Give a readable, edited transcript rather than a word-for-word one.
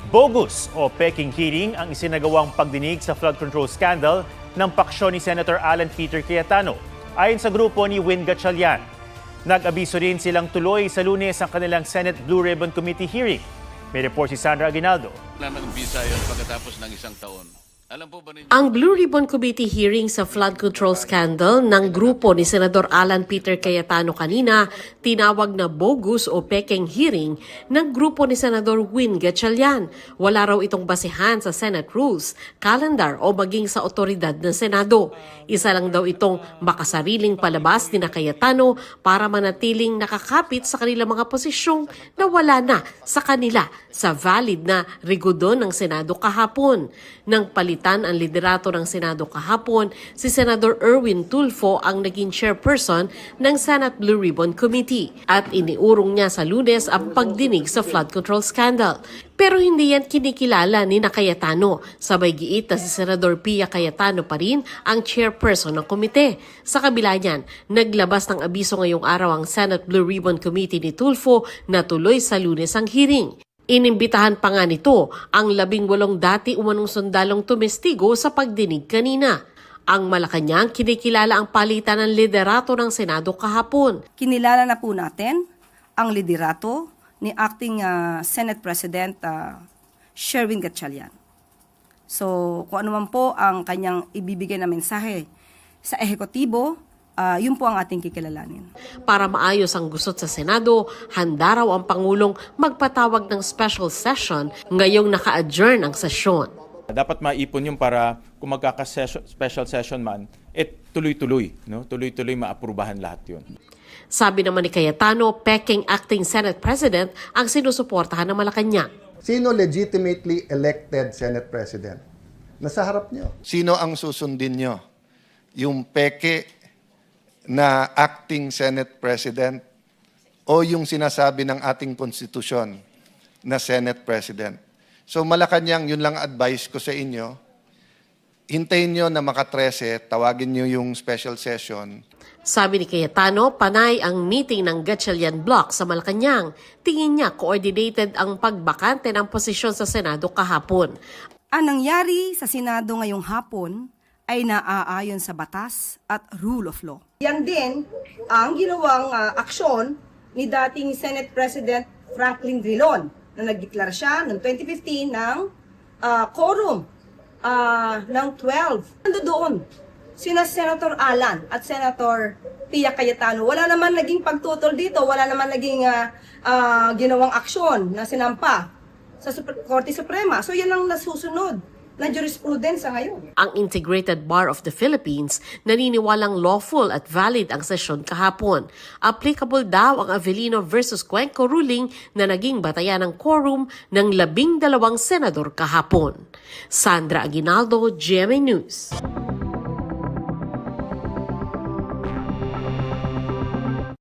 Bogus o peking hearing ang isinagawang pagdinig sa flood control scandal ng paksyon ni Senator Alan Peter Cayetano. Ayon sa grupo ni Win Gatchalian, nag-abiso rin silang tuloy sa Lunes ang kanilang Senate Blue Ribbon Committee hearing. May report si Sandra Aguinaldo. Wala nang visa yun pagkatapos ng isang taon. Alam po ba ninyo? Ang Blue Ribbon Committee hearing sa flood control scandal ng grupo ni Senador Alan Peter Cayetano kanina, tinawag na bogus o peking hearing ng grupo ni Senador Win Gatchalian. Wala raw itong basehan sa Senate rules, calendar o maging sa otoridad ng Senado. Isa lang daw itong makasariling palabas ni Cayetano para manatiling nakakapit sa kanilang mga posisyong na wala na sa kanila sa valid na rigudon ng Senado kahapon. Nang palitan ang liderato ng Senado kahapon, si Senador Erwin Tulfo ang naging chairperson ng Senate Blue Ribbon Committee at iniurong niya sa Lunes ang pagdinig sa flood control scandal. Pero hindi yan kinikilala ni Cayetano. Sabay giit na si Senador Pia Cayetano pa rin ang chairperson ng komite. Sa kabila niyan, naglabas ng abiso ngayong araw ang Senate Blue Ribbon Committee ni Tulfo na tuloy sa Lunes ang hearing. Inimbitahan pa nga nito ang 18 dati umanong sundalong tumestigo sa pagdinig kanina. Ang Malacanang kinikilala ang palitan ng liderato ng Senado kahapon. Kinilala na po natin ang liderato ni Acting Senate President Sherwin Gatchalian. So kung ano man po ang kanyang ibibigay na mensahe sa ehekutibo, yun po ang ating kikilalanin. Para maayos ang gusot sa Senado, handa raw ang Pangulong magpatawag ng special session ngayong naka-adjourn ang sesyon. Dapat maipon yung para kung magkaka-special session man, tuloy-tuloy. No? Tuloy-tuloy maaprubahan lahat yun. Sabi naman ni Cayetano, peking acting Senate President ang sinusuportahan ng Malacanang. Sino legitimately elected Senate President? Nasa harap niyo. Sino ang susundin nyo? Yung peke na acting Senate President o yung sinasabi ng ating konstitusyon na Senate President? So Malacanang, yun lang advice ko sa inyo. Hintayin nyo na maka-13, tawagin nyo yung special session. Sabi ni Cayetano, panay ang meeting ng Gatchalian Block sa Malacanang. Tingin niya coordinated ang pagbakante ng posisyon sa Senado kahapon. Ang nangyari sa Senado ngayong hapon ay naaayon sa batas at rule of law. Yan din ang ginawang aksyon ni dating Senate President Franklin Drilon na nagdeklara siya noong 2015 ng quorum ng 12. Nando doon sina Senator Alan at Senator Pia Cayetano. Wala naman naging pagtutol dito, wala naman naging ginawang aksyon na sinampa sa Korte Suprema. So yan ang nasusunod na jurisprudence ngayon. Ang Integrated Bar of the Philippines naniniwalang lawful at valid ang sesyon kahapon. Applicable daw ang Avellino versus Cuenco ruling na naging batayan ng quorum ng 12 senador kahapon. Sandra Aguinaldo, GMA News.